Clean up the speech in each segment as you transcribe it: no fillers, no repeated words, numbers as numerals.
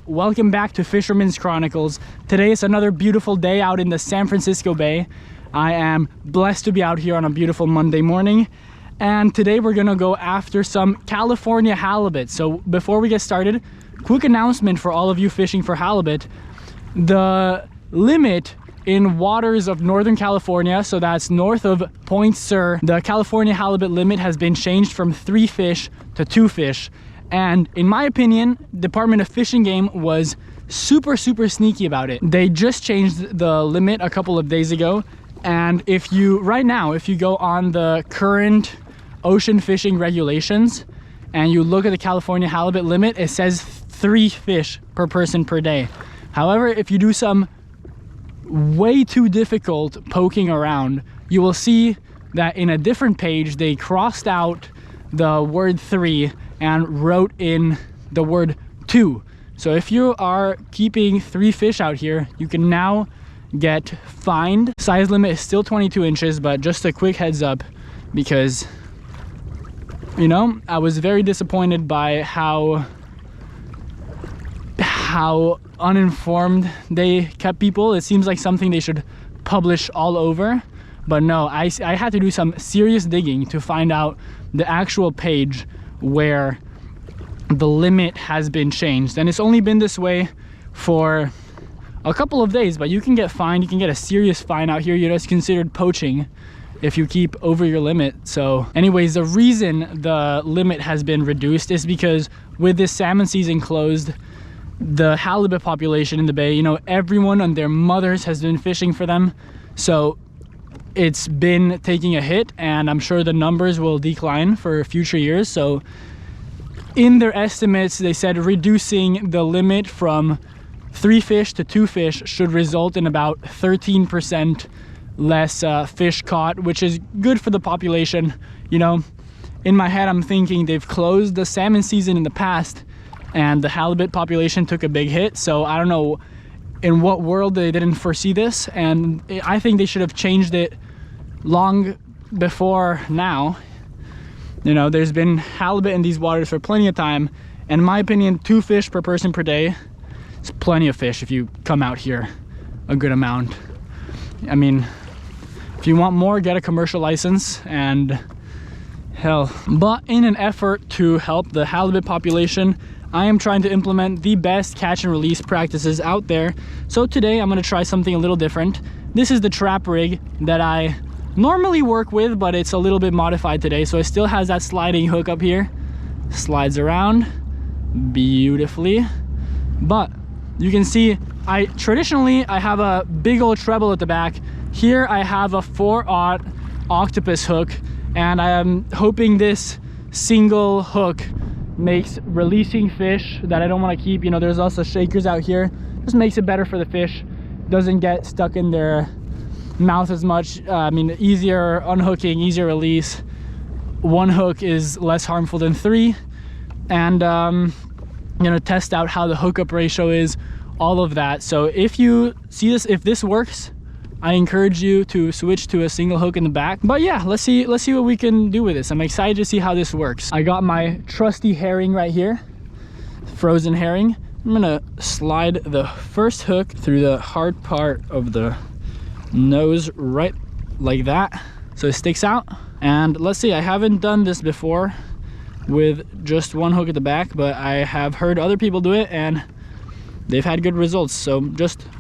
Welcome back to Fisherman's Chronicles. Today is another beautiful day out in the San Francisco Bay. I am blessed to be out here on a beautiful Monday morning, and today we're gonna go after some California halibut. So before we get started, quick announcement for all of you fishing for halibut. The limit in waters of Northern California, so that's north of Point Sur, the California halibut limit has been changed from 3 fish to 2 fish. And in my opinion, Department of Fish and Game was super sneaky about it. They just changed the limit a couple of days ago. And if you go on the current ocean fishing regulations and you look at the California halibut limit, it says 3 fish per person per day. However, if you do some way too difficult poking around, you will see that in a different page, they crossed out the word 3 and wrote in the word 2. So if you are keeping 3 fish out here, you can now get fined. Size limit is still 22 inches, but just a quick heads up, because, you know, I was very disappointed by how uninformed they kept people. It seems like something they should publish all over, but no, I had to do some serious digging to find out the actual page where the limit has been changed. And it's only been this way for a couple of days, but you can get fined. You can get a serious fine out here. It's considered poaching if you keep over your limit. So anyways, the reason the limit has been reduced is because with this salmon season closed, the halibut population in the bay, you know, everyone and their mothers has been fishing for them. So it's been taking a hit, and I'm sure the numbers will decline for future years. So in their estimates, they said reducing the limit from 3 fish to 2 fish should result in about 13% less fish caught, which is good for the population. You know, in my head, I'm thinking they've closed the salmon season in the past and the halibut population took a big hit. So I don't know in what world they didn't foresee this, and I think they should have changed it long before now. You know, there's been halibut in these waters for plenty of time, and in my opinion, 2 fish per person per day is plenty of fish if you come out here a good amount. I mean, if you want more, get a commercial license and hell. But in an effort to help the halibut population, I am trying to implement the best catch and release practices out there. So today I'm going to try something a little different. This is the trap rig that I normally work with, but it's a little bit modified today. So it still has that sliding hook up here. Slides around beautifully. But you can see, traditionally I have a big old treble at the back. Here I have a 4/0 octopus hook, and I am hoping this single hook makes releasing fish that I don't want to keep. You know, there's also shakers out here. Just makes it better for the fish. Doesn't get stuck in their mouth as much. I mean, easier unhooking, easier release. 1 hook is less harmful than 3. And you know, test out how the hookup ratio is, all of that. So if you see this, if this works, I encourage you to switch to a single hook in the back. But yeah, let's see what we can do with this. I'm excited to see how this works. I got my trusty herring right here, frozen herring. I'm gonna slide the first hook through the hard part of the nose, right like that, so it sticks out. And let's see, I haven't done this before with just 1 hook at the back, but I have heard other people do it and they've had good results. So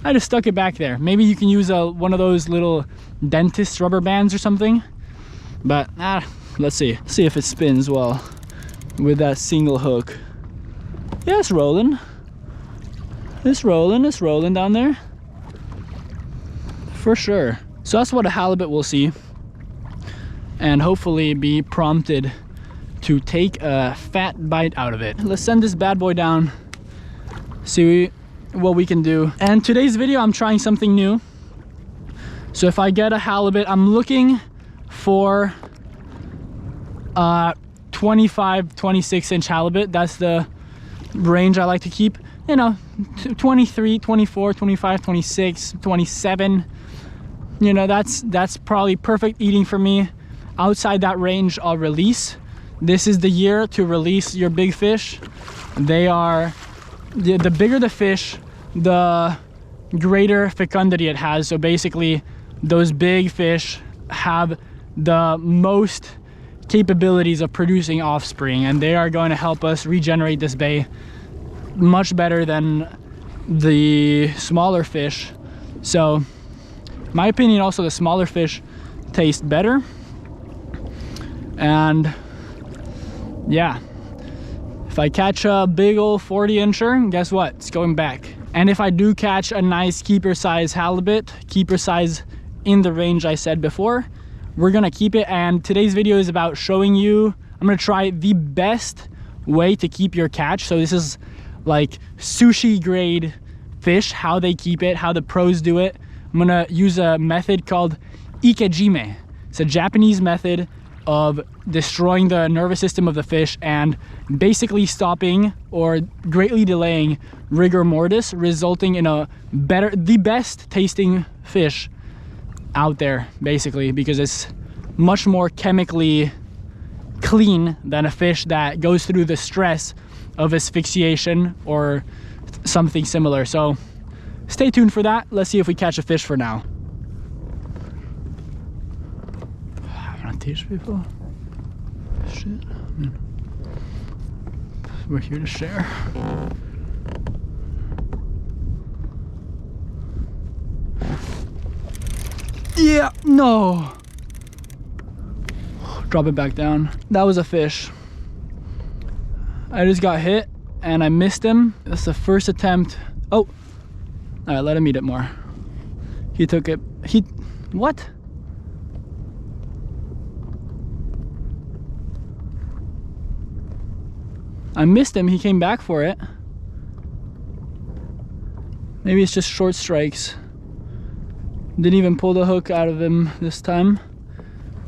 I just stuck it back there. Maybe you can use one of those little dentist rubber bands or something, but let's see if it spins well with that single hook. Yeah, it's rolling down there for sure. So that's what a halibut will see, and hopefully be prompted to take a fat bite out of it. Let's send this bad boy down, see what we can do. And today's video, I'm trying something new. So if I get a halibut, I'm looking for 25, 26 inch halibut. That's the range I like to keep. You know, 23, 24, 25, 26, 27. You know, that's probably perfect eating for me. Outside that range, I'll release. This is the year to release your big fish. They are the bigger the fish, the greater fecundity it has. So basically those big fish have the most capabilities of producing offspring, and they are going to help us regenerate this bay much better than the smaller fish. So my opinion, also the smaller fish taste better. And yeah, if I catch a big old 40-incher, guess what? It's going back. And if I do catch a nice keeper size halibut, keeper size in the range I said before, we're gonna keep it. And today's video is about showing you, I'm gonna try the best way to keep your catch. So this is like sushi grade fish, how they keep it, how the pros do it. I'm gonna use a method called Ikejime. It's a Japanese method of destroying the nervous system of the fish and basically stopping or greatly delaying rigor mortis, resulting in the best tasting fish out there, basically, because it's much more chemically clean than a fish that goes through the stress of asphyxiation or something similar. So stay tuned for that. Let's see if we catch a fish for now. I'm gonna teach people. Shit. We're here to share. Yeah, no. Drop it back down. That was a fish. I just got hit and I missed him. That's the first attempt. Oh, all right, let him eat it more. He took it. What? I missed him, he came back for it. Maybe it's just short strikes. Didn't even pull the hook out of him this time.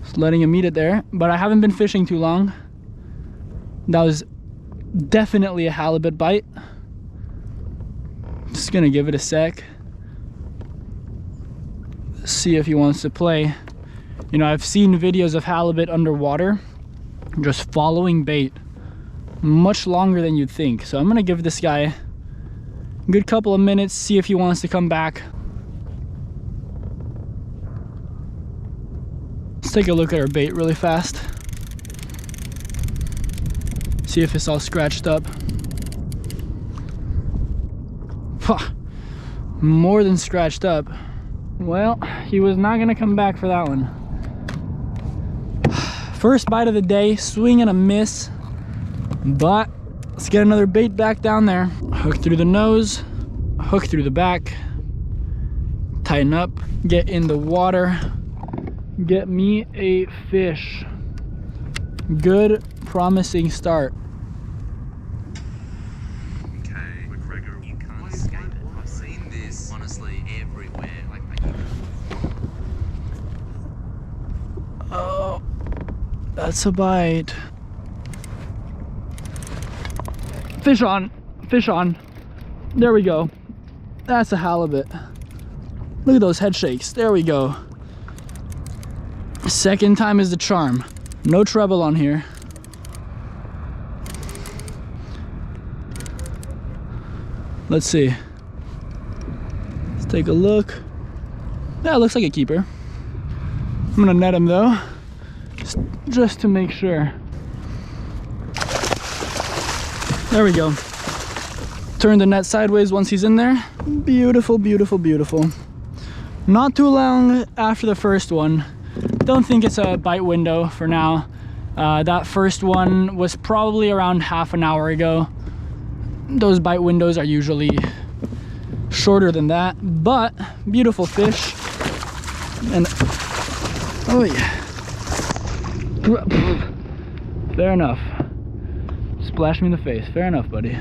Just letting him eat it there. But I haven't been fishing too long. That was definitely a halibut bite. Just gonna give it a sec. See if he wants to play. You know, I've seen videos of halibut underwater just following bait much longer than you'd think. So I'm gonna give this guy a good couple of minutes, see if he wants to come back. Let's take a look at our bait really fast. See if it's all scratched up. More than scratched up. Well, he was not gonna come back for that one. First bite of the day, swing and a miss. But let's get another bait back down there. Hook through the nose, hook through the back, tighten up, get in the water, get me a fish. Good, promising start. Okay, McGregor, you can't escape it. I've seen this, honestly, everywhere. Oh, that's a bite. Fish on, fish on. There we go. That's a halibut. Look at those head shakes. There we go. Second time is the charm. No treble on here. Let's see. Let's take a look. That looks like a keeper. I'm gonna net him though, just to make sure. There we go. Turn the net sideways once he's in there. Beautiful, beautiful, beautiful. Not too long after the first one. Don't think it's a bite window for now. That first one was probably around half an hour ago. Those bite windows are usually shorter than that, but beautiful fish. And oh yeah. Fair enough. Splash me in the face. Fair enough, buddy.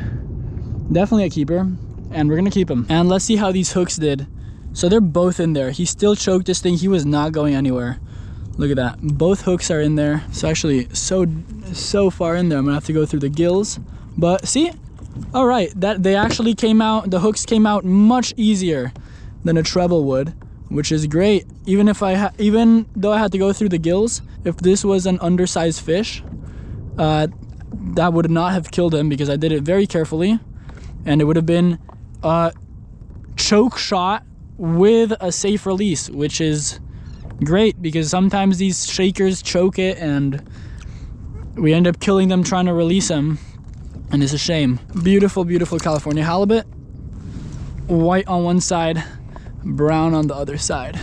Definitely a keeper, and we're gonna keep him. And let's see how these hooks did. So they're both in there. He still choked this thing. He was not going anywhere. Look at that. Both hooks are in there. It's actually so far in there. I'm gonna have to go through the gills. But see, all right, that they actually came out. The hooks came out much easier than a treble would, which is great. Even if even though I had to go through the gills, if this was an undersized fish, that would not have killed him because I did it very carefully. and it would have been a choke shot with a safe release, which is great because sometimes these shakers choke it and we end up killing them trying to release them, and it's a shame. Beautiful, beautiful California halibut. White on one side, brown on the other side.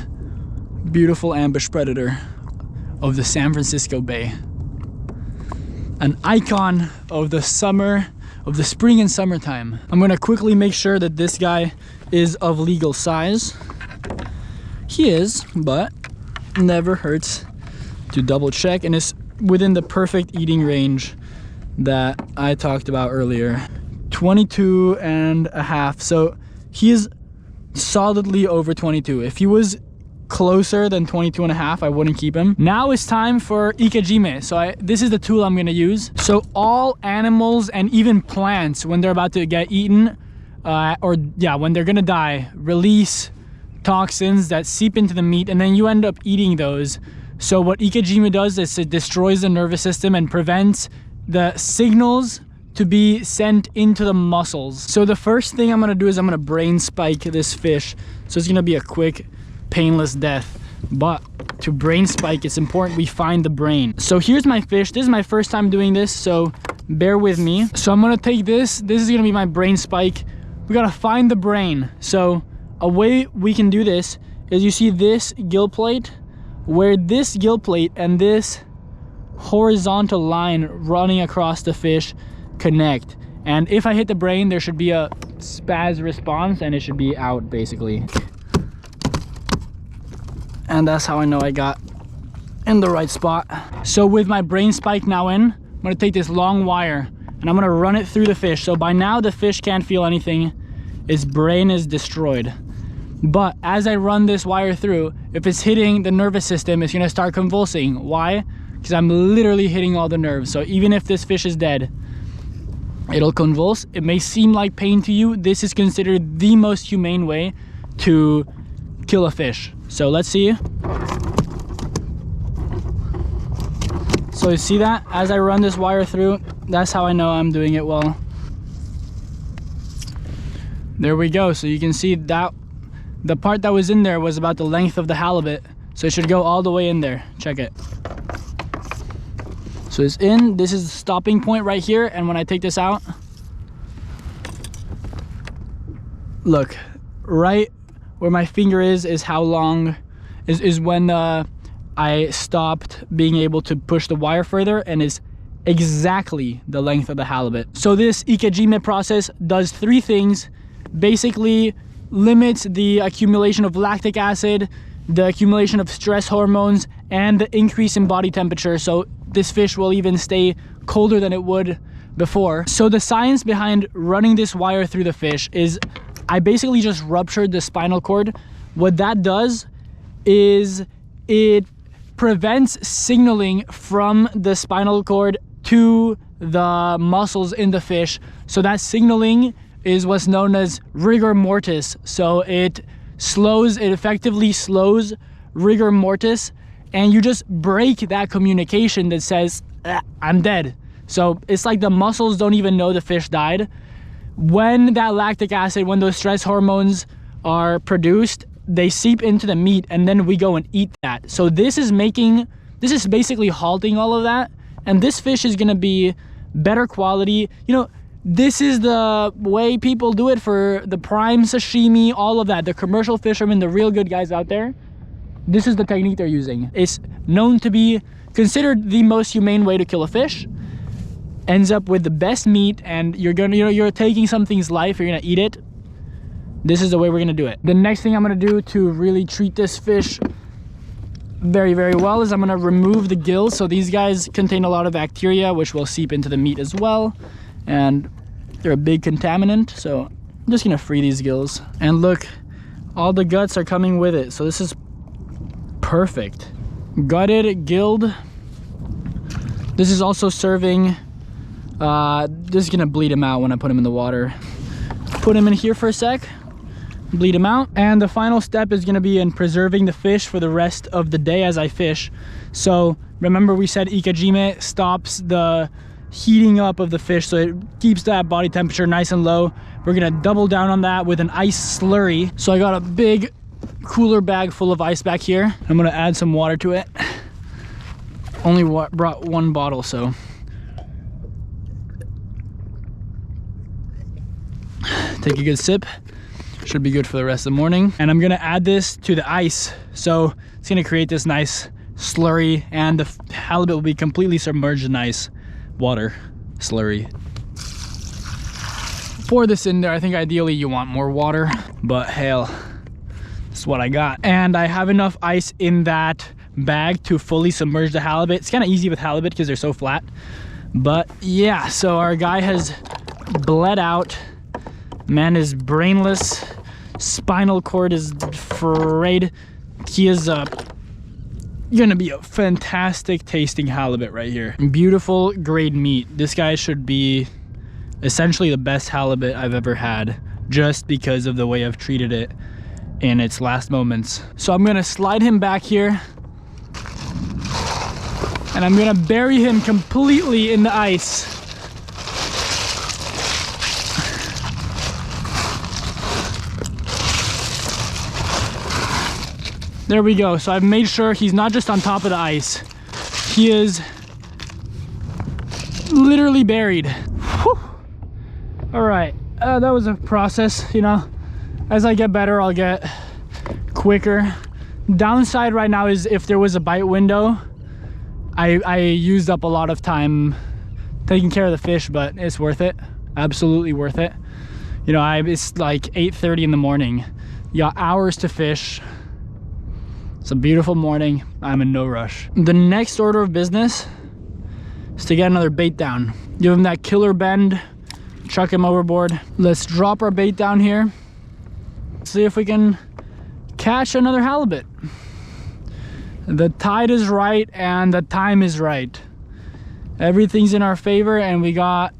Beautiful ambush predator of the San Francisco Bay. An icon of the summer, of the spring and summertime. I'm gonna quickly make sure that this guy is of legal size. He is, but never hurts to double check, and it's within the perfect eating range that I talked about earlier. 22 and a half, so he is solidly over 22. If he was closer than 22 and a half, I wouldn't keep him. Now it's time for Ikejime. So this is the tool I'm gonna use. So all animals and even plants, when they're about to get eaten, when they're gonna die, release toxins that seep into the meat, and then you end up eating those. So what Ikejime does is it destroys the nervous system and prevents the signals to be sent into the muscles. So the first thing I'm gonna do is I'm gonna brain spike this fish. So it's gonna be a quick, painless death. But to brain spike, it's important we find the brain. So here's my fish. This is my first time doing this, so bear with me. So I'm gonna take this. This is gonna be my brain spike. We gotta find the brain. So a way we can do this is, you see this gill plate? Where this gill plate and this horizontal line running across the fish connect. And if I hit the brain, there should be a spaz response and it should be out basically. And that's how I know I got in the right spot. So with my brain spike now in, I'm gonna take this long wire and I'm gonna run it through the fish. So by now the fish can't feel anything. Its brain is destroyed. But as I run this wire through, if it's hitting the nervous system, it's gonna start convulsing. Why? Because I'm literally hitting all the nerves. So even if this fish is dead, it'll convulse. It may seem like pain to you. This is considered the most humane way to kill a fish. So let's see. So you see that? As I run this wire through, that's how I know I'm doing it well. There we go. So you can see that the part that was in there was about the length of the halibut. So it should go all the way in there. Check it. So it's in. This is the stopping point right here. And when I take this out, look, right where my finger is how long is when I stopped being able to push the wire further, and is exactly the length of the halibut. So this Ikejime process does three things. Basically limits the accumulation of lactic acid, the accumulation of stress hormones, and the increase in body temperature. So this fish will even stay colder than it would before. So the science behind running this wire through the fish is, I basically just ruptured the spinal cord. What that does is it prevents signaling from the spinal cord to the muscles in the fish. So that signaling is what's known as rigor mortis. So it effectively slows rigor mortis, and you just break that communication that says, I'm dead. So it's like the muscles don't even know the fish died. When that lactic acid, when those stress hormones are produced, they seep into the meat, and then we go and eat that. So this is basically halting all of that, and this fish is gonna be better quality. You know, this is the way people do it for the prime sashimi, all of that. The commercial fishermen, the real good guys out there, this is the technique they're using. It's known to be considered the most humane way to kill a fish. Ends up with the best meat, and you're taking something's life, you're gonna eat it. This is the way we're gonna do it. The next thing I'm gonna do to really treat this fish very, very well is I'm gonna remove the gills. So these guys contain a lot of bacteria, which will seep into the meat as well. And they're a big contaminant, so I'm just gonna free these gills. And look, all the guts are coming with it, so this is perfect. Gutted, gilled. This is also serving, just gonna bleed him out when I put him in the water. Put him in here for a sec, bleed him out. And the final step is gonna be in preserving the fish for the rest of the day as I fish. So remember we said Ikejime stops the heating up of the fish, so it keeps that body temperature nice and low. We're gonna double down on that with an ice slurry. So I got a big cooler bag full of ice back here. I'm gonna add some water to it. Only brought one bottle, so. Take a good sip. Should be good for the rest of the morning. And I'm gonna add this to the ice. So it's gonna create this nice slurry, and the halibut will be completely submerged in ice water slurry. Pour this in there. I think ideally you want more water, but hell, this is what I got. And I have enough ice in that bag to fully submerge the halibut. It's kind of easy with halibut because they're so flat. But yeah, so our guy has bled out. Man is brainless. Spinal cord is frayed. He is gonna be a fantastic tasting halibut right here. Beautiful grade meat. This guy should be essentially the best halibut I've ever had, just because of the way I've treated it in its last moments. So I'm gonna slide him back here, and I'm gonna bury him completely in the ice. There we go. So I've made sure he's not just on top of the ice. He is literally buried. Whew. All right, that was a process, you know. As I get better, I'll get quicker. Downside right now is if there was a bite window, I used up a lot of time taking care of the fish, but it's worth it. Absolutely worth it. You know, it's like 8:30 in the morning. You got hours to fish. It's a beautiful morning. I'm in no rush. The next order of business is to get another bait down. Give him that killer bend, chuck him overboard. Let's drop our bait down here. See if we can catch another halibut. The tide is right and the time is right. Everything's in our favor, and we got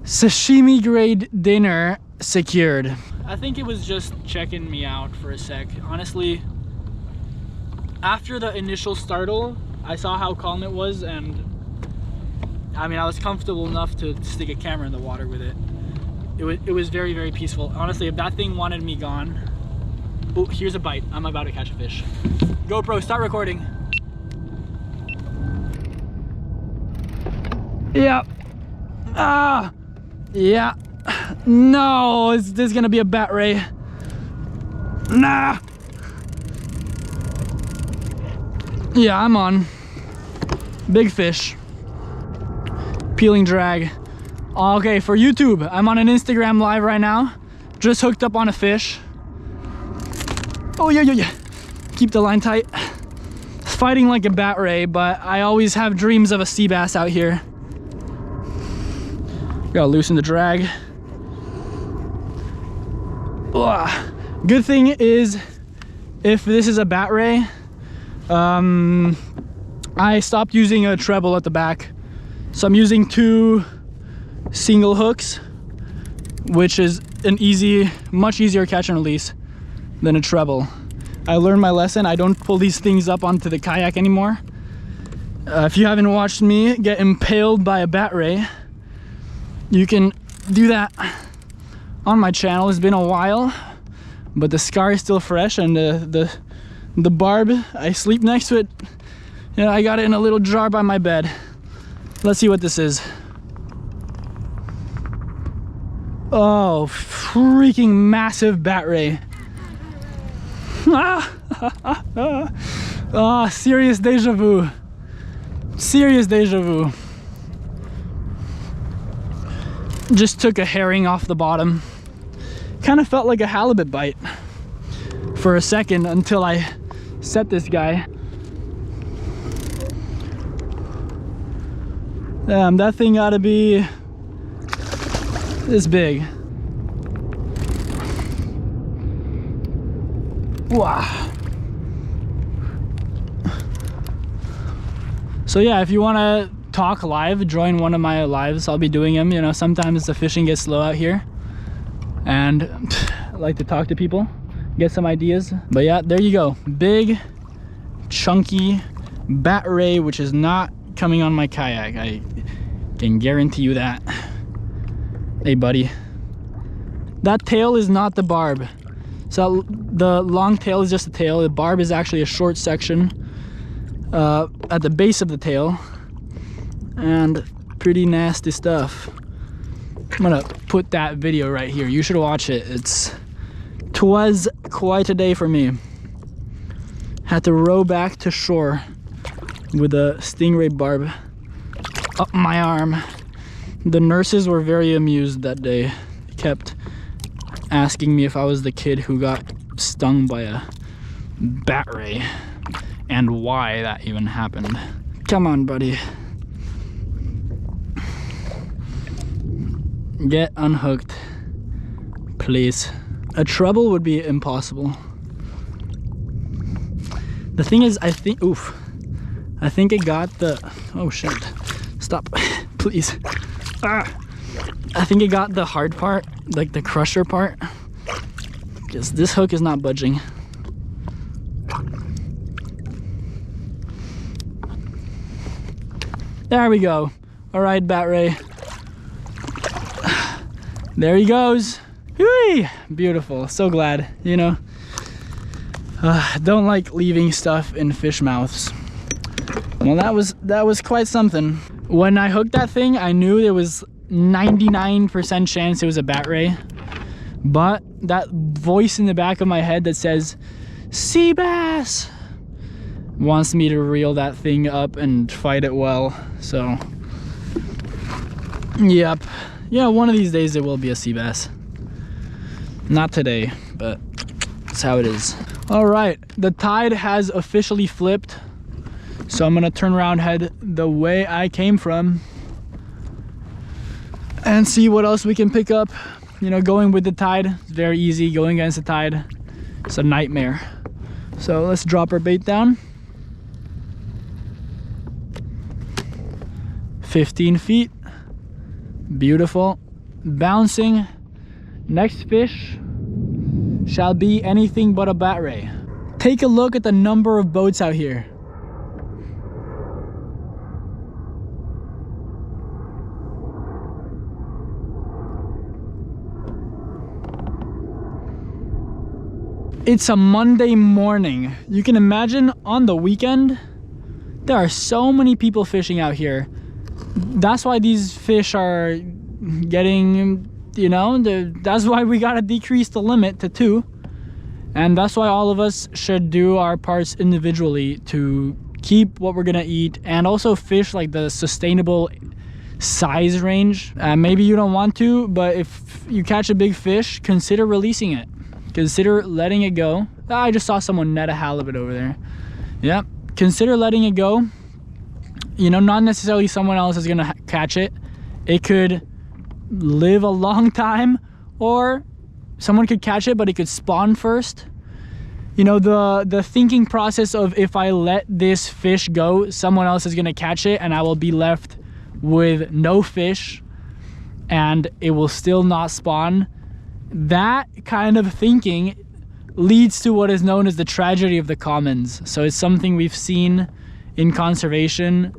sashimi grade dinner secured. I think it was just checking me out for a sec. Honestly, after the initial startle, I saw how calm it was, and I mean, I was comfortable enough to stick a camera in the water with it. It was very, very peaceful. Honestly, if that thing wanted me gone. Oh, here's a bite. I'm about to catch a fish. GoPro, start recording. Yeah. Ah. Yeah. No, is this gonna be a bat ray? Nah. Yeah, I'm on. Big fish. Peeling drag. Okay, for YouTube, I'm on an Instagram live right now. Just hooked up on a fish. Oh, yeah. Keep the line tight. Fighting like a bat ray, but I always have dreams of a sea bass out here. Gotta loosen the drag. Ugh. Good thing is, if this is a bat ray, I stopped using a treble at the back, so I'm using 2 single hooks, which is an much easier catch and release than a treble. I learned my lesson. I don't pull these things up onto the kayak anymore. If you haven't watched me get impaled by a bat ray, you can do that on my channel. It's been a while, but the scar is still fresh, and the barb, I sleep next to it. You know, I got it in a little jar by my bed. Let's see what this is. Oh, freaking massive bat ray. Oh, serious deja vu. Serious deja vu. Just took a herring off the bottom. Kind of felt like a halibut bite for a second until I set this guy. Damn, that thing ought to be this big. Wow. So yeah, if you want to talk live, join one of my lives. I'll be doing them. You know, sometimes the fishing gets slow out here, and I like to talk to people, get some ideas. But yeah, there you go. Big, chunky bat ray, which is not coming on my kayak. Can guarantee you that. Hey buddy, that tail is not the barb. So the long tail is just the tail. The barb is actually a short section at the base of the tail, and pretty nasty stuff. I'm gonna put that video right here. You should watch it. Twas quite a day for me. Had to row back to shore with a stingray barb up my arm. The nurses were very amused that day. They kept asking me if I was the kid who got stung by a bat ray and why that even happened. Come on, buddy. Get unhooked, please. A treble would be impossible. The thing is, I think it got the, oh shit, stop, please. Ah. I think it got the hard part, like the crusher part, because this hook is not budging. There we go. All right, bat ray. There he goes. Whee! Beautiful. So glad, you know. Don't like leaving stuff in fish mouths. Well, that was quite something. When I hooked that thing, I knew there was 99% chance it was a bat ray, but that voice in the back of my head that says sea bass wants me to reel that thing up and fight it well. So yep, yeah, one of these days there will be a sea bass. Not today, but that's how it is. All right, the tide has officially flipped, so I'm gonna turn around, head the way I came from, and see what else we can pick up. You know, going with the tide is very easy. Going against the tide, it's a nightmare. So let's drop our bait down. 15 feet. Beautiful. Bouncing. Next fish shall be anything but a bat ray. Take a look at the number of boats out here. It's a Monday morning. You can imagine on the weekend, there are so many people fishing out here. That's why these fish are getting, you know, that's why we gotta decrease the limit to 2. And that's why all of us should do our parts individually to keep what we're gonna eat and also fish like the sustainable size range. Maybe you don't want to, but if you catch a big fish, consider releasing it. Consider letting it go. I just saw someone net a halibut over there. Yep, consider letting it go. You know, not necessarily someone else is gonna catch it. It could live a long time, or someone could catch it, but it could spawn first. You know, the thinking process of if I let this fish go, someone else is gonna catch it and I will be left with no fish and it will still not spawn. That kind of thinking leads to what is known as the tragedy of the commons. So it's something we've seen in conservation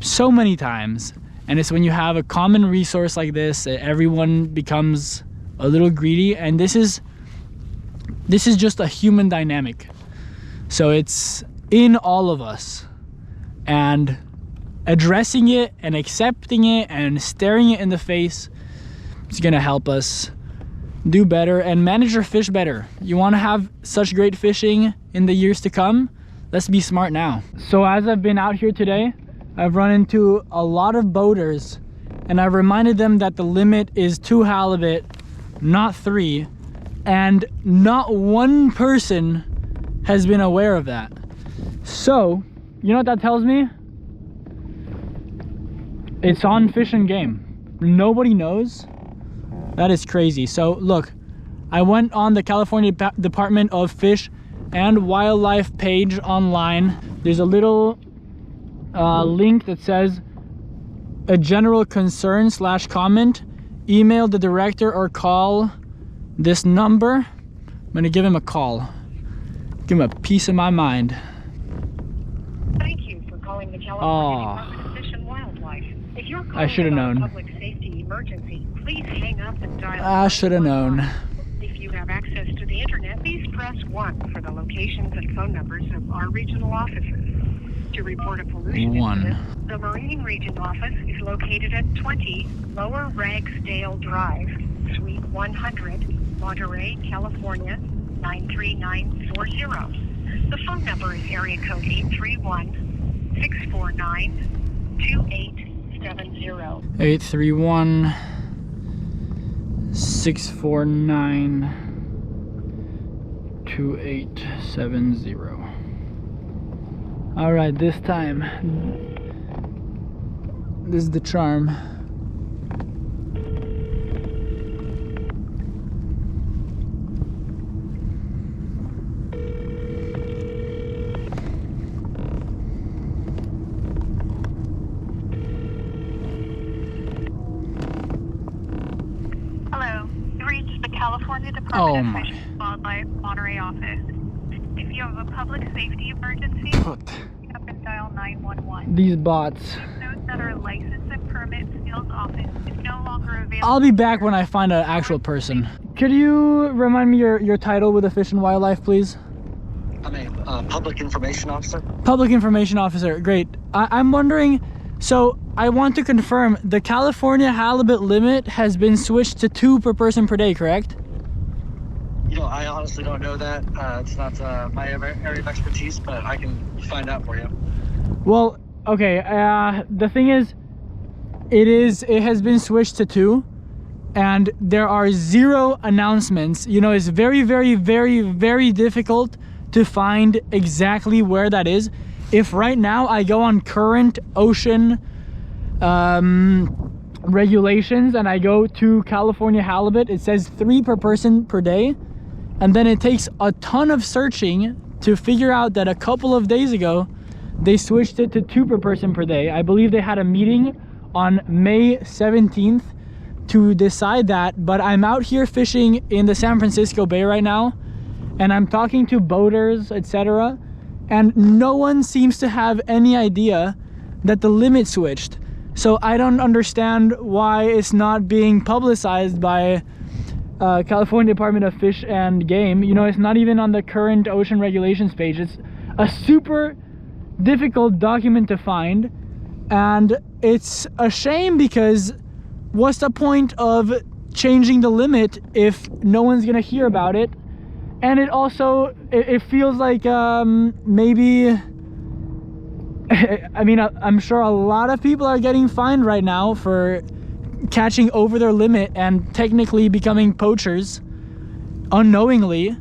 so many times. And it's when you have a common resource like this, everyone becomes a little greedy. And this is just a human dynamic. So it's in all of us. And addressing it and accepting it and staring it in the face is gonna help us do better and manage your fish better. You want to have such great fishing in the years to come? Let's be smart now. So as I've been out here today, I've run into a lot of boaters and I've reminded them that the limit is 2 halibut, not 3, and not one person has been aware of that. So, you know what that tells me? It's on Fish and Game. Nobody knows. That is crazy. So look, I went on the California Department of Fish and Wildlife page online. There's a little link that says a general concern / comment. Email the director or call this number. I'm gonna give him a call. Give him a piece of my mind. Thank you for calling the California Department of Fish and Wildlife. If If you're I should have known. public safety emergency, please hang up and dial. I should have known. If you have access to the internet, please press 1 for the locations and phone numbers of our regional offices. To report a pollution 1. incident, the Marine Region office is located at 20 Lower Ragsdale Drive, Suite 100, Monterey, California, 93940. The phone number is area code 831-649-2870. 831-649-2870. All right, this time, this is the charm. Hello, you reached the California Department of Fish and Wildlife Monterey office. If you have a public safety emergency, pick up and dial 911. These bots. Please note that our license and permit sales office is no longer available. I'll be back when I find an actual person. Could you remind me your title with the Fish and Wildlife, please? I'm a public information officer. Public information officer, great. I'm wondering, so I want to confirm the California halibut limit has been switched to 2 per person per day, correct? You know, I honestly don't know that. It's not my area of expertise, but I can find out for you. Well, okay, the thing is, it has been switched to 2, and there are 0 announcements. You know, it's very, very, very, very difficult to find exactly where that is. If right now I go on current ocean regulations and I go to California halibut, it says 3 per person per day, and then it takes a ton of searching to figure out that a couple of days ago they switched it to 2 per person per day. I believe they had a meeting on May 17th to decide that, but I'm out here fishing in the San Francisco Bay right now, and I'm talking to boaters, etc., and no one seems to have any idea that the limit switched. So I don't understand why it's not being publicized by California Department of Fish and Game. You know, it's not even on the current ocean regulations page. It's a super difficult document to find, and it's a shame because what's the point of changing the limit if no one's gonna hear about it? And it also, it feels like maybe, I mean, I'm sure a lot of people are getting fined right now for catching over their limit and technically becoming poachers unknowingly,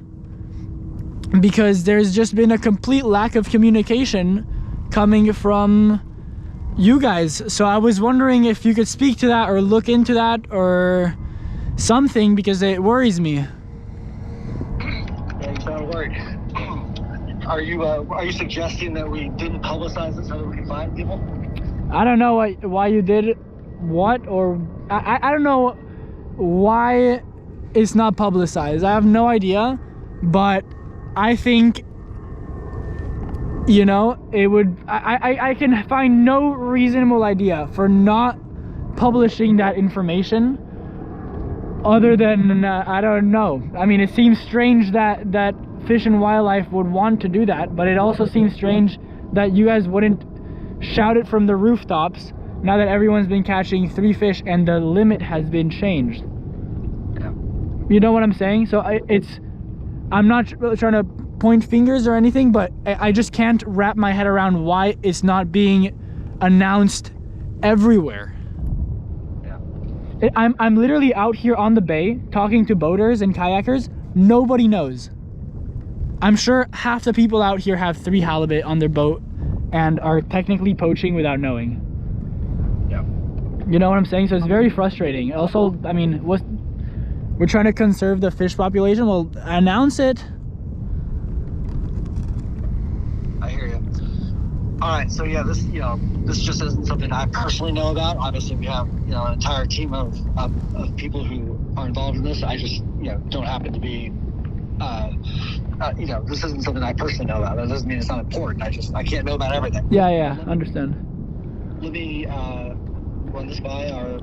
because there's just been a complete lack of communication coming from you guys. So I was wondering if you could speak to that or look into that or something, because it worries me. Don't worry. Are you suggesting that we didn't publicize it so that we can find people? I don't know why you did what, or I don't know why it's not publicized. I have no idea, but I think, you know, it would, I can find no reasonable idea for not publishing that information other than I don't know. I mean, it seems strange that Fish and Wildlife would want to do that, but it also seems strange that you guys wouldn't shout it from the rooftops now that everyone's been catching 3 fish and the limit has been changed. Yeah. You know what I'm saying? So I'm not trying to point fingers or anything, but I just can't wrap my head around why it's not being announced everywhere. I'm literally out here on the bay talking to boaters and kayakers. Nobody knows. I'm sure half the people out here have 3 halibut on their boat and are technically poaching without knowing. Yeah. You know what I'm saying? So it's very frustrating. Also, I mean, we're trying to conserve the fish population. Well, announce it. I hear you. All right, so yeah, this just isn't something I personally know about. Obviously, we have an entire team of people who are involved in this. I just don't happen to be. This isn't something I personally know about. That doesn't mean it's not important. I can't know about everything. Yeah, understand. Let me run this by our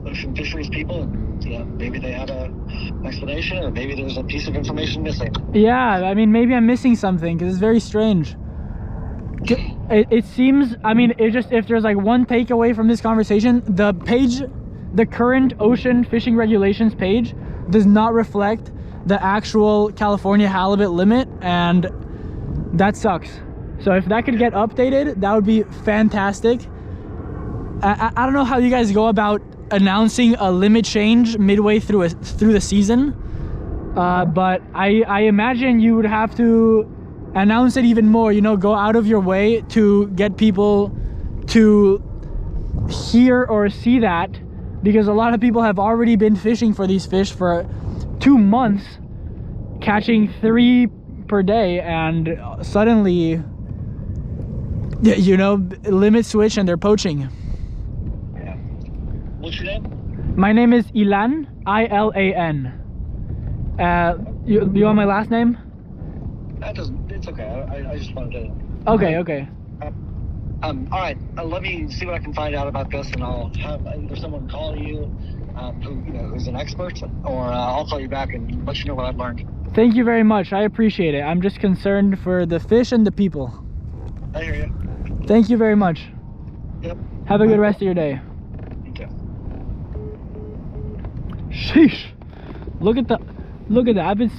ocean fisheries people, and maybe they have an explanation, or maybe there's a piece of information missing. Yeah, I mean, maybe I'm missing something because it's very strange. It seems, I mean, it just, if there's like one takeaway from this conversation, the current ocean fishing regulations page does not reflect the actual California halibut limit, and that sucks. So if that could get updated, that would be fantastic. I don't know how you guys go about announcing a limit change midway through the season, but I imagine you would have to announce it even more, you know, go out of your way to get people to hear or see that, because a lot of people have already been fishing for these fish for 2 months, catching 3 per day, and suddenly, you know, limit switch and they're poaching. Yeah. What's your name? My name is Ilan, I-L-A-N. You want my last name? That doesn't, it's okay. I just wanted to. Okay. All right, let me see what I can find out about this, and I'll have either someone call you who's an expert, or I'll call you back and let you know what I've learned. Thank you very much. I appreciate it. I'm just concerned for the fish and the people. I hear you. Thank you very much. Yep. Have a good rest of your day. You too. Sheesh. Look at that. I've been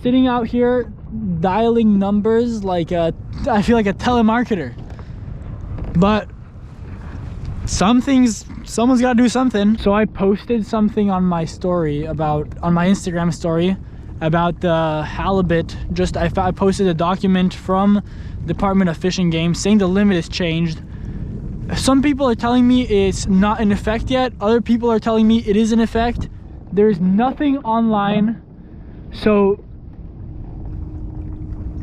sitting out here dialing numbers like I feel like a telemarketer. But someone's got to do something. So I posted something on my story on my Instagram story about the halibut. I posted a document from Department of Fish and Game saying the limit is changed. Some people are telling me it's not in effect yet. Other people are telling me it is in effect. There's nothing online. So,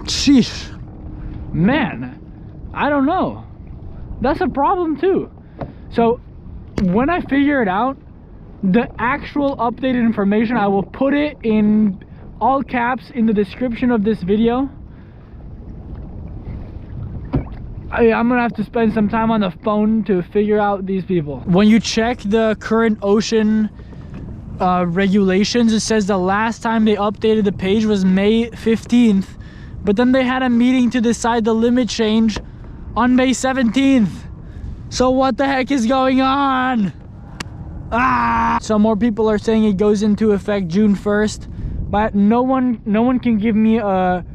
sheesh, man, I don't know. That's a problem too. So when I figure it out, the actual updated information, I will put it in all caps in the description of this video. I'm gonna have to spend some time on the phone to figure out these people. When you check the current ocean regulations, it says the last time they updated the page was May 15th, but then they had a meeting to decide the limit change on May 17th. So what the heck is going on? Some more people are saying it goes into effect June 1st, but no one can give me a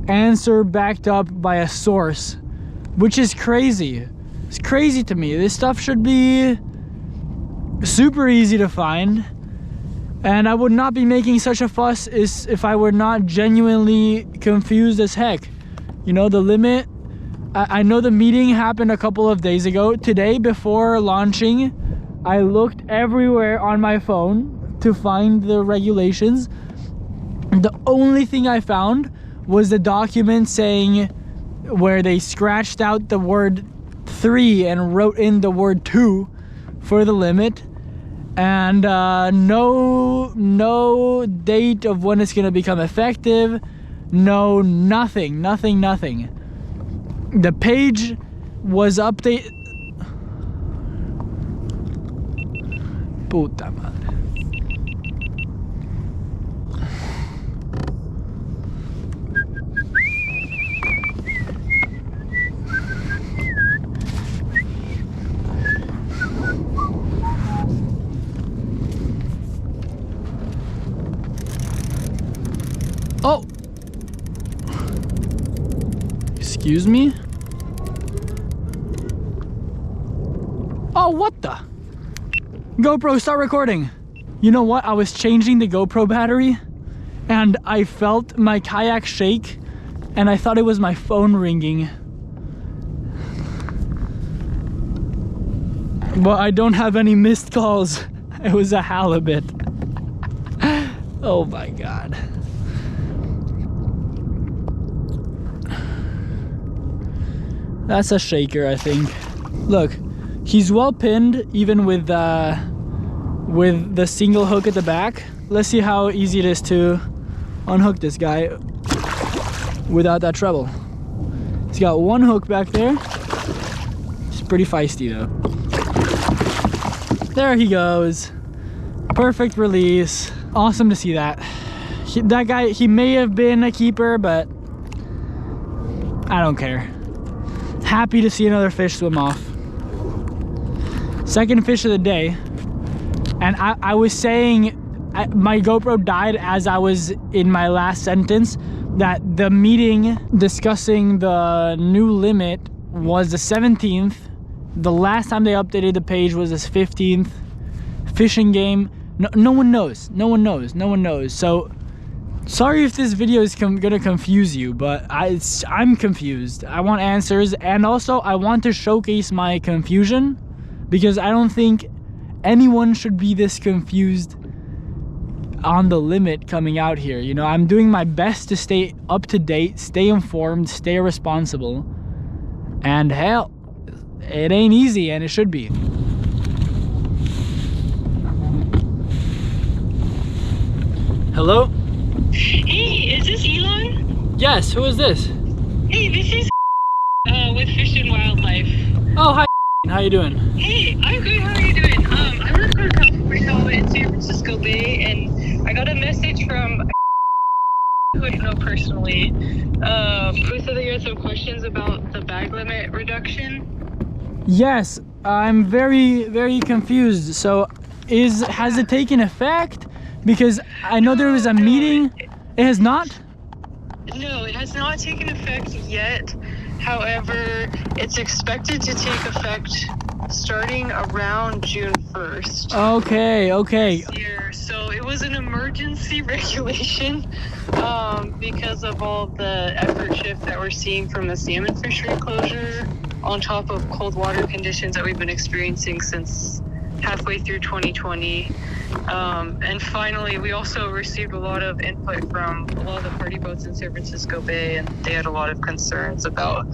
answer backed up by a source, which is crazy. It's crazy to me. This stuff should be super easy to find, and I would not be making such a fuss if I were not genuinely confused as heck. You know, the limit, I know the meeting happened a couple of days ago. Today, before launching, I looked everywhere on my phone to find the regulations. The only thing I found was the document saying, where they scratched out the word 3 and wrote in the word 2 for the limit, and no date of when it's gonna become effective. No, nothing. The page was updated. Puta madre. Oh! Excuse me? Oh, what the? GoPro, start recording. You know what? I was changing the GoPro battery and I felt my kayak shake and I thought it was my phone ringing. But I don't have any missed calls. It was a halibut. Oh my God. That's a shaker, I think. Look, he's well pinned even with the single hook at the back. Let's see how easy it is to unhook this guy without that trouble. He's got one hook back there. It's pretty feisty though. There he goes. Perfect release. Awesome to see that. That guy, he may have been a keeper, but I don't care. Happy to see another fish swim off. Second fish of the day. And I was saying, my GoPro died as I was in my last sentence, that the meeting discussing the new limit was the 17th. The last time they updated the page was the 15th. Fishing game, no one knows. No one knows. So sorry if this video is gonna confuse you, but I'm confused. I want answers, and also I want to showcase my confusion, because I don't think anyone should be this confused on the limit coming out here. You know, I'm doing my best to stay up to date, stay informed, stay responsible, and hell, it ain't easy, and it should be. Hello? Hey, is this Elon? Yes, who is this? Hey, this is with Fish and Wildlife. Oh, hi. How you doing? Hey, I'm good. How are you doing? I work for California in San Francisco Bay, and I got a message from who I know personally, who said that you had some questions about the bag limit reduction. Yes, I'm very confused. So, has it taken effect? Because I know there was a meeting. It has not? No, it has not taken effect yet. However, it's expected to take effect starting around June 1st. Okay. This year. So it was an emergency regulation because of all the effort shift that we're seeing from the salmon fishery closure, on top of cold water conditions that we've been experiencing since halfway through 2020. And finally, we also received a lot of input from a lot of the party boats in San Francisco Bay, and they had a lot of concerns about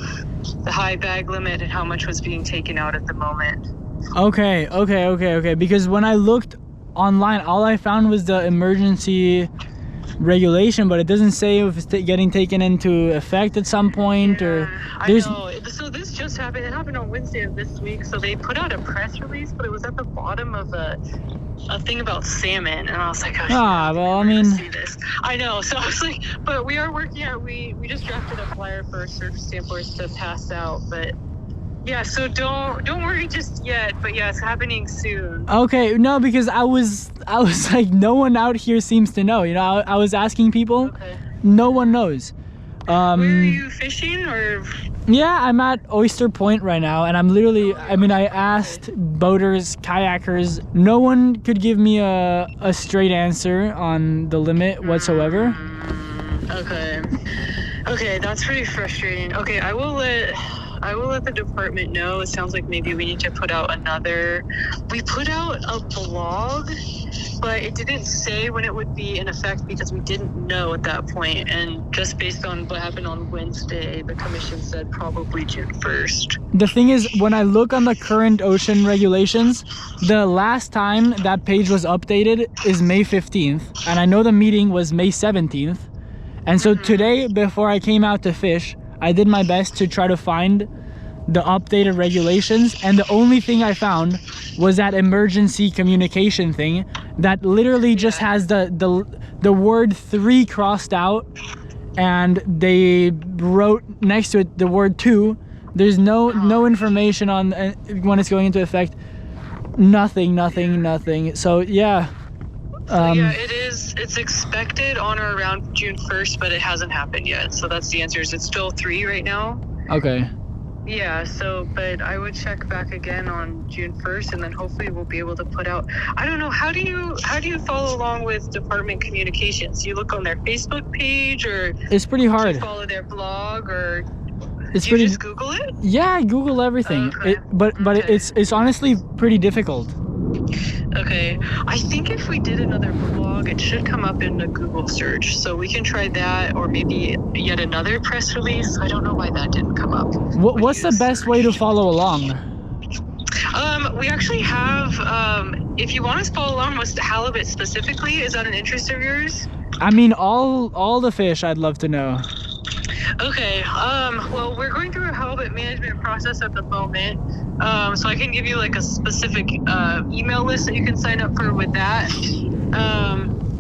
the high bag limit and how much was being taken out at the moment. Okay. Because when I looked online, all I found was the emergency regulation, but it doesn't say if it's getting taken into effect at some point, or there's... I know. So this just happened. It happened on Wednesday of this week. So they put out a press release, but it was at the bottom of a thing about salmon, and I was like, oh, well, I mean, see this. I know. So I was like, but we are working out. We just drafted a flyer for our search samplers to pass out, but yeah. So don't worry just yet. But yeah, it's happening soon. Okay, no, because I was like, no one out here seems to know. You know, I was asking people. Okay. No one knows. Where are you fishing, or? Yeah, I'm at Oyster Point right now, and I'm literally, I mean, I asked boaters, kayakers, no one could give me a straight answer on the limit whatsoever. Okay, that's pretty frustrating. Okay, I will let the department know. It sounds like maybe we need to put out we put out a blog, but it didn't say when it would be in effect because we didn't know at that point. And just based on what happened on Wednesday, the commission said probably June 1st. The thing is, when I look on the current ocean regulations, the last time that page was updated is May 15th. And I know the meeting was May 17th. And so today, before I came out to fish, I did my best to try to find the updated regulations, and the only thing I found was that emergency communication thing that literally just has the word 3 crossed out, and they wrote next to it the word 2. There's no information on when it's going into effect. Nothing. So yeah. It's expected on or around June 1st, but it hasn't happened yet. So that's the answer. It's still 3 right now. Okay. Yeah, so, but I would check back again on June 1st, and then hopefully we'll be able to put out, I don't know, how do you follow along with department communications? Do you look on their Facebook page, or it's pretty hard. Do you follow their blog, or it's do you just Google it? Yeah, I Google everything. Okay. But it's honestly pretty difficult. Okay, I think if we did another blog, it should come up in a Google search. So we can try that, or maybe yet another press release. I don't know why that didn't come up. What's the best way to follow along? We actually have, if you want us to follow along with halibut specifically, is that an interest of yours? I mean, all the fish I'd love to know. Okay, well, we're going through a halibut management process at the moment. So I can give you like a specific email list that you can sign up for with that.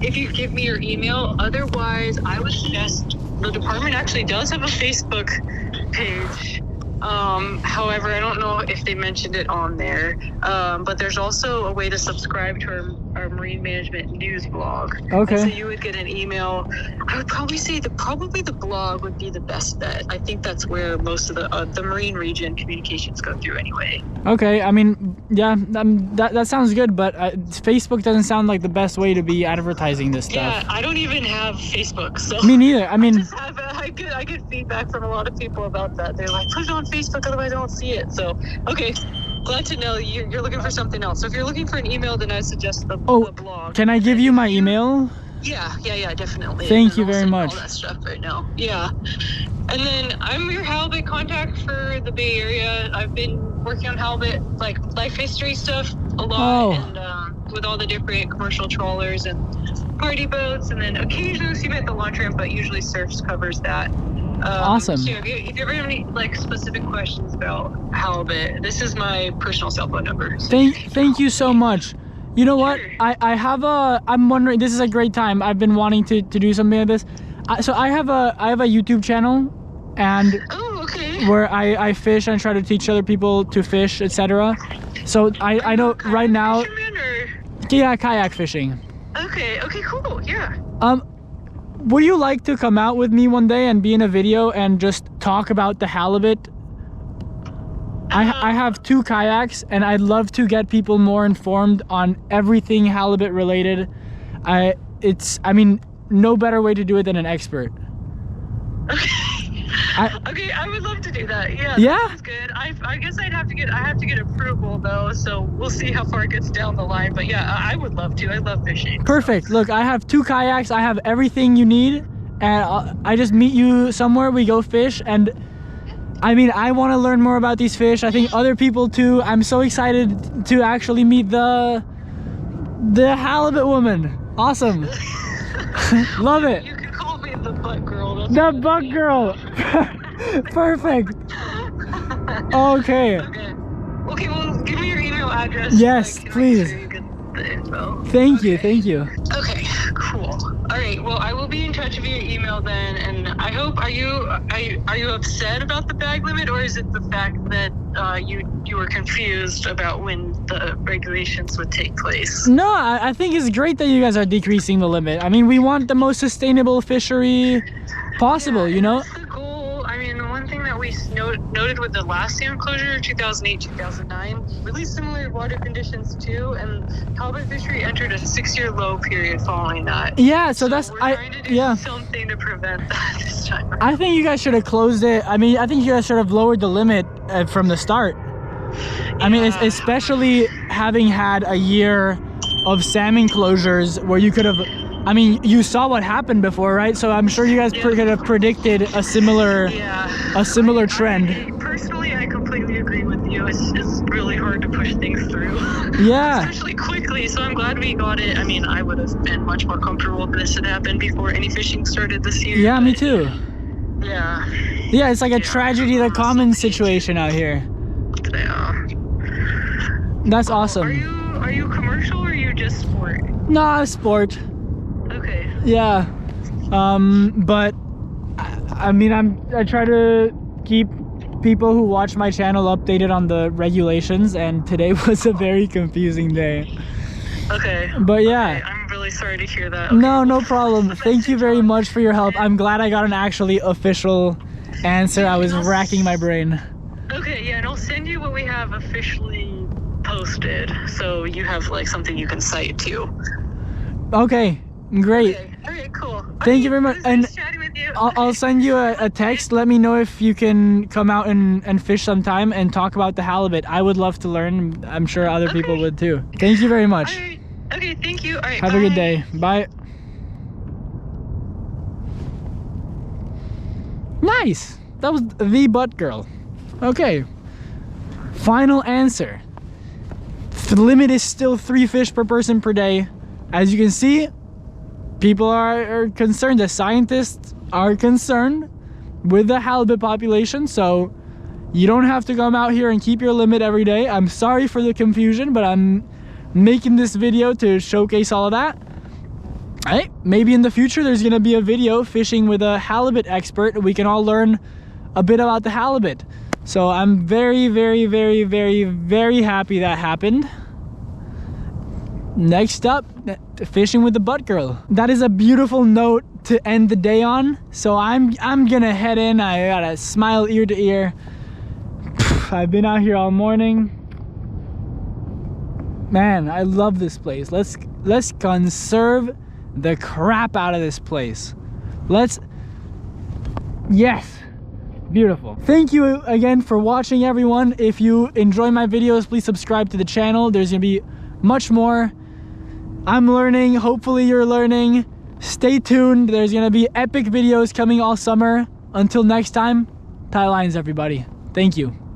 If you give me your email. Otherwise, I would suggest the department actually does have a Facebook page. However, I don't know if they mentioned it on there, but there's also a way to subscribe to our marine management news blog. Okay. And so you would get an email. I would probably say probably the blog would be the best bet. I think that's where most of the marine region communications go through anyway. Okay, I mean, yeah, that sounds good, but Facebook doesn't sound like the best way to be advertising this stuff. Yeah, I don't even have Facebook, so. Me neither. I mean, I get feedback from a lot of people about that. They're like, put it on Facebook, otherwise I don't see it. So, okay, glad to know you're looking for something else. So if you're looking for an email, then I suggest the blog. Can I give you my email? Yeah, definitely. Thank you very much. All that stuff right now. Yeah. And then I'm your halibut contact for the Bay Area. I've been working on halibut, like life history stuff a lot, and with all the different commercial trawlers and party boats, and then occasionally see me at the launch ramp, but usually surf covers that. Awesome. So if you ever have any like specific questions about halibut, this is my personal cell phone number. Thank you so much. You know what? I'm wondering, this is a great time. I've been wanting to do something like this. So I have a YouTube channel, and where I fish and try to teach other people to fish, etc. So I know right now. Yeah, kayak fishing. Okay, cool. Yeah. Would you like to come out with me one day and be in a video and just talk about the halibut? I have 2 kayaks, and I'd love to get people more informed on everything halibut related. I mean, no better way to do it than an expert. Okay, I would love to do that. Yeah. Yeah. That sounds good. I guess I have to get approval though, so we'll see how far it gets down the line. But yeah, I would love to. I love fishing. Perfect. Look, I have 2 kayaks. I have everything you need, and I just meet you somewhere. We go fish, and I mean, I want to learn more about these fish. I think other people too. I'm so excited to actually meet the halibut woman. Awesome. Love it. You can call me the butt girl. The butt girl. Perfect. Okay. Okay, well, give me your email address. Yes, please. So you get the info. Thank you. Okay, cool. All right, well, I will be in touch via email then, and I hope, are you upset about the bag limit, or is it the fact that you were confused about when the regulations would take place? No, I think it's great that you guys are decreasing the limit. I mean, we want the most sustainable fishery possible, you know? That's the goal. I mean, the one thing that we noted with the last dam closure, 2008-2009, really similar water conditions too, and halibut fishery entered a 6-year low period following that. Yeah, so that's we're trying to do something to prevent that this time around. I think you guys should have closed it. I mean, I think you guys should have lowered the limit from the start. I mean, especially having had a year of salmon closures where you could have, I mean, you saw what happened before, right? So I'm sure you guys could have predicted a similar trend. Personally, I completely agree with you. It's really hard to push things through. Yeah. Especially quickly, so I'm glad we got it. I mean, I would have been much more comfortable if this had happened before any fishing started this year. Yeah, me too. Yeah. Yeah, it's like a tragedy the commons situation out here. Yeah. That's awesome. Are you commercial or are you just sport? Nah, sport. Okay. Yeah. But I mean, I try to keep people who watch my channel updated on the regulations, and today was a very confusing day. Okay. But yeah. Okay, I'm really sorry to hear that. Okay. No problem. Thank you very much for your help. I'm glad I got an actually official answer. I was racking my brain. Okay, yeah, and I'll send you what we have officially posted, so you have like something you can cite to. Okay, great. Okay, cool. Thank you very much. And chatting with you. I'll send you a text. Let me know if you can come out and fish sometime and talk about the halibut. I would love to learn. I'm sure other people would too. Thank you very much. Right. Okay, thank you. All right, have a good day. Bye. Nice. That was the butt girl. Okay. Final answer. The limit is still 3 fish per person per day. As you can see, people are concerned. The scientists are concerned with the halibut population. So You don't have to come out here and keep your limit every day. I'm sorry for the confusion, but I'm making this video to showcase all of that. Right? Maybe in the future there's gonna be a video fishing with a halibut expert. We can all learn a bit about the halibut. So I'm very, very, very, very, very happy that happened. Next up, fishing with the butt girl. That is a beautiful note to end the day on. So I'm gonna head in. I gotta smile ear to ear. I've been out here all morning. Man, I love this place. Let's conserve the crap out of this place. Yes, beautiful. Thank you again for watching, everyone. If you enjoy my videos, please subscribe to the channel. There's gonna be much more. I'm learning, hopefully you're learning. Stay tuned, there's gonna be epic videos coming all summer. Until next time, tie lines, everybody. Thank you.